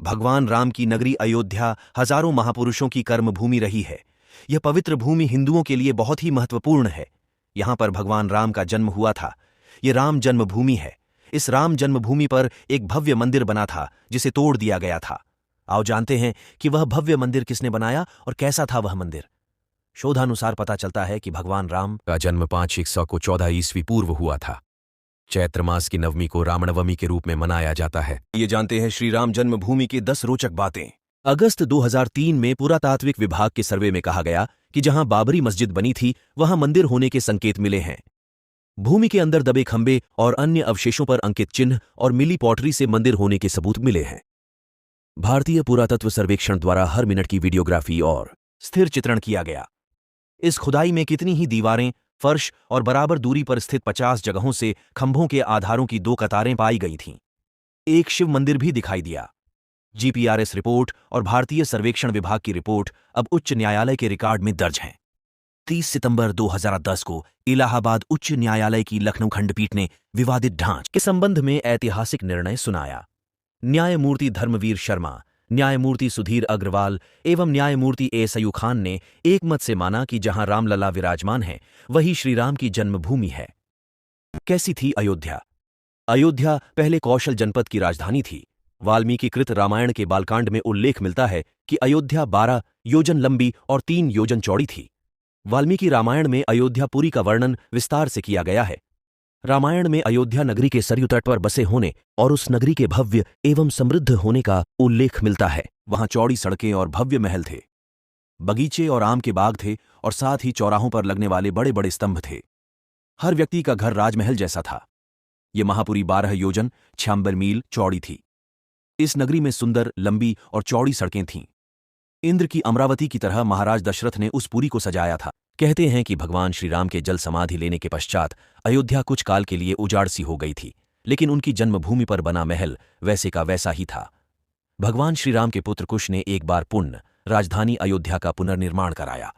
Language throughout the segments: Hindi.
भगवान राम की नगरी अयोध्या हजारों महापुरुषों की कर्मभूमि रही है। यह पवित्र भूमि हिंदुओं के लिए बहुत ही महत्वपूर्ण है। यहाँ पर भगवान राम का जन्म हुआ था। ये राम जन्मभूमि है। इस राम जन्मभूमि पर एक भव्य मंदिर बना था जिसे तोड़ दिया गया था। आओ जानते हैं कि वह भव्य मंदिर किसने बनाया और कैसा था वह मंदिर। शोधानुसार पता चलता है कि भगवान राम का जन्म 5 को 14 ईस्वी पूर्व हुआ था। चैत्र मास की नवमी को रामनवमी के रूप में मनाया जाता है। ये जानते हैं श्री राम जन्मभूमि की 10 रोचक बातें। अगस्त 2003 में पुरातात्विक विभाग के सर्वे में कहा गया कि जहां बाबरी मस्जिद बनी थी वहां मंदिर होने के संकेत मिले हैं। भूमि के अंदर दबे खंबे और अन्य अवशेषों पर अंकित चिन्ह और मिली पॉटरी से मंदिर होने के सबूत मिले हैं। भारतीय पुरातत्व सर्वेक्षण द्वारा हर मिनट की वीडियोग्राफी और स्थिर चित्रण किया गया। इस खुदाई में कितनी ही दीवारें, फर्श और बराबर दूरी पर स्थित 50 जगहों से खंभों के आधारों की 2 कतारें पाई गई थीं। एक शिव मंदिर भी दिखाई दिया। जीपीआरएस रिपोर्ट और भारतीय सर्वेक्षण विभाग की रिपोर्ट अब उच्च न्यायालय के रिकॉर्ड में दर्ज हैं। 30 सितंबर 2010 को इलाहाबाद उच्च न्यायालय की लखनऊ खंडपीठ ने विवादित ढांच के संबंध में ऐतिहासिक निर्णय सुनाया। न्यायमूर्ति धर्मवीर शर्मा, न्यायमूर्ति सुधीर अग्रवाल एवं न्यायमूर्ति एस अयूब खान ने एक मत से माना कि जहां रामलला विराजमान है वही श्रीराम की जन्मभूमि है। कैसी थी अयोध्या? अयोध्या पहले कौशल जनपद की राजधानी थी। वाल्मीकि कृत रामायण के बालकांड में उल्लेख मिलता है कि अयोध्या 12 योजन लंबी और 3 योजन चौड़ी थी। वाल्मीकि रामायण में अयोध्यापुरी का वर्णन विस्तार से किया गया है। रामायण में अयोध्या नगरी के सरयू तट पर बसे होने और उस नगरी के भव्य एवं समृद्ध होने का उल्लेख मिलता है। वहां चौड़ी सड़कें और भव्य महल थे, बगीचे और आम के बाग थे और साथ ही चौराहों पर लगने वाले बड़े बड़े स्तंभ थे। हर व्यक्ति का घर राजमहल जैसा था। ये महापुरी 12 योजन 96 मील चौड़ी थी। इस नगरी में सुंदर, लंबी और चौड़ी सड़कें थीं। इंद्र की अमरावती की तरह महाराज दशरथ ने उस पुरी को सजाया था। कहते हैं कि भगवान श्रीराम के जल समाधि लेने के पश्चात अयोध्या कुछ काल के लिए उजाड़ सी हो गई थी, लेकिन उनकी जन्मभूमि पर बना महल वैसे का वैसा ही था। भगवान श्रीराम के पुत्र कुश ने एक बार पुण्य राजधानी अयोध्या का पुनर्निर्माण कराया।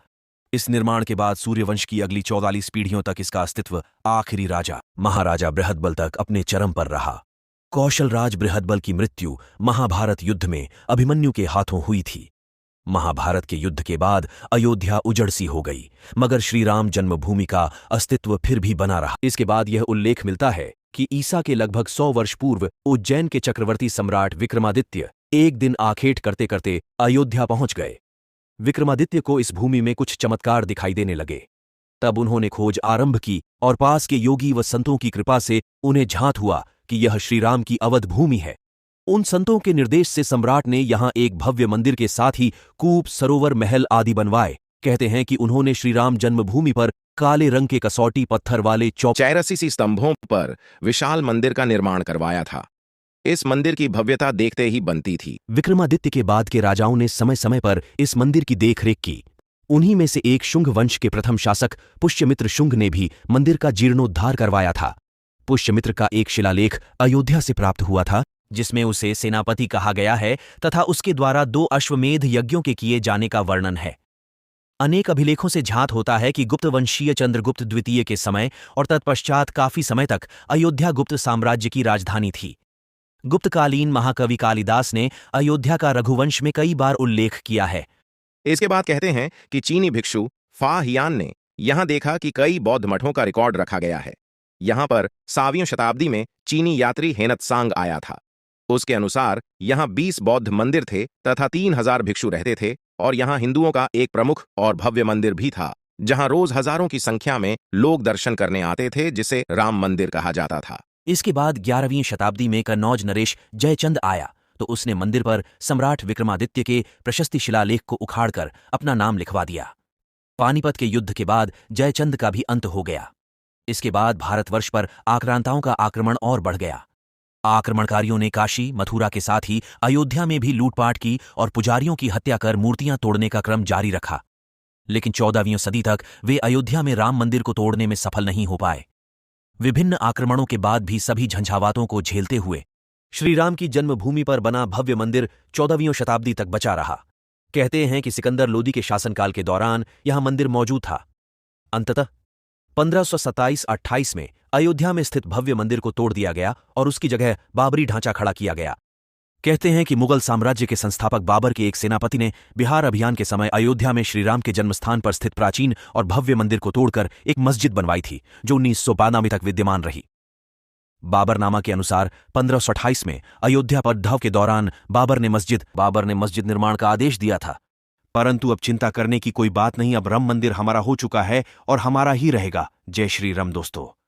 इस निर्माण के बाद सूर्यवंश की अगली 44 पीढ़ियों तक इसका अस्तित्व आखिरी राजा महाराजा बृहदबल तक अपने चरम पर रहा। कौशलराज बृहदबल की मृत्यु महाभारत युद्ध में अभिमन्यु के हाथों हुई थी। महाभारत के युद्ध के बाद अयोध्या उजड़ सी हो गई, मगर श्रीराम जन्मभूमि का अस्तित्व फिर भी बना रहा। इसके बाद यह उल्लेख मिलता है कि ईसा के लगभग 100 वर्ष पूर्व उज्जैन के चक्रवर्ती सम्राट विक्रमादित्य एक दिन आखेट करते करते अयोध्या पहुंच गए। विक्रमादित्य को इस भूमि में कुछ चमत्कार दिखाई देने लगे। तब उन्होंने खोज आरंभ की और पास के योगी व संतों की कृपा से उन्हें झांत हुआ कि यह श्रीराम की अवध भूमि है। उन संतों के निर्देश से सम्राट ने यहां एक भव्य मंदिर के साथ ही कूप, सरोवर, महल आदि बनवाए। कहते हैं कि उन्होंने श्रीराम जन्मभूमि पर काले रंग के कसौटी पत्थर वाले 84 स्तंभों पर विशाल मंदिर का निर्माण करवाया था। इस मंदिर की भव्यता देखते ही बनती थी। विक्रमादित्य के बाद के राजाओं ने समय समय पर इस मंदिर की देखरेख की। उन्हीं में से एक शुंग वंश के प्रथम शासक पुष्यमित्र शुंग ने भी मंदिर का जीर्णोद्धार करवाया था। पुष्यमित्र का एक शिलालेख अयोध्या से प्राप्त हुआ था जिसमें उसे सेनापति कहा गया है तथा उसके द्वारा 2 अश्वमेध यज्ञों के किए जाने का वर्णन है। अनेक अभिलेखों से झांत होता है कि गुप्त वंशीय चंद्रगुप्त द्वितीय के समय और तत्पश्चात काफी समय तक अयोध्या गुप्त साम्राज्य की राजधानी थी। गुप्तकालीन महाकवि कालिदास ने अयोध्या का रघुवंश में कई बार उल्लेख किया है। इसके बाद कहते हैं कि चीनी भिक्षु फा हियान ने यहां देखा कि कई बौद्ध मठों का रिकॉर्ड रखा गया है। यहां पर 7वीं शताब्दी में चीनी यात्री हेनत्सांग आया था। उसके अनुसार यहां 20 बौद्ध मंदिर थे तथा 3000 भिक्षु रहते थे और यहां हिंदुओं का एक प्रमुख और भव्य मंदिर भी था जहां रोज हजारों की संख्या में लोग दर्शन करने आते थे, जिसे राम मंदिर कहा जाता था। इसके बाद 11वीं शताब्दी में कन्नौज नरेश जयचंद आया तो उसने मंदिर पर सम्राट विक्रमादित्य के प्रशस्ति शिलालेख को उखाड़कर अपना नाम लिखवा दिया। पानीपत के युद्ध के बाद जयचंद का भी अंत हो गया। इसके बाद भारतवर्ष पर आक्रांताओं का आक्रमण और बढ़ गया। आक्रमणकारियों ने काशी, मथुरा के साथ ही अयोध्या में भी लूटपाट की और पुजारियों की हत्या कर मूर्तियां तोड़ने का क्रम जारी रखा। लेकिन 14वीं सदी तक वे अयोध्या में राम मंदिर को तोड़ने में सफल नहीं हो पाए। विभिन्न आक्रमणों के बाद भी सभी झंझावातों को झेलते हुए श्रीराम की जन्मभूमि पर बना भव्य मंदिर 14वीं शताब्दी तक बचा रहा। कहते हैं कि सिकंदर लोदी के शासनकाल के दौरान यहां मंदिर मौजूद था। अंततः 1527-28 में अयोध्या में स्थित भव्य मंदिर को तोड़ दिया गया और उसकी जगह बाबरी ढांचा खड़ा किया गया। कहते हैं कि मुगल साम्राज्य के संस्थापक बाबर के एक सेनापति ने बिहार अभियान के समय अयोध्या में श्रीराम के जन्मस्थान पर स्थित प्राचीन और भव्य मंदिर को तोड़कर एक मस्जिद बनवाई थी, जो 1992 तक विद्यमान रही। बाबरनामा के अनुसार 1528 में अयोध्या पर उद्धव के दौरान बाबर ने मस्जिद निर्माण का आदेश दिया था। परंतु अब चिंता करने की कोई बात नहीं, अब राम मंदिर हमारा हो चुका है और हमारा ही रहेगा। जय श्री राम दोस्तों।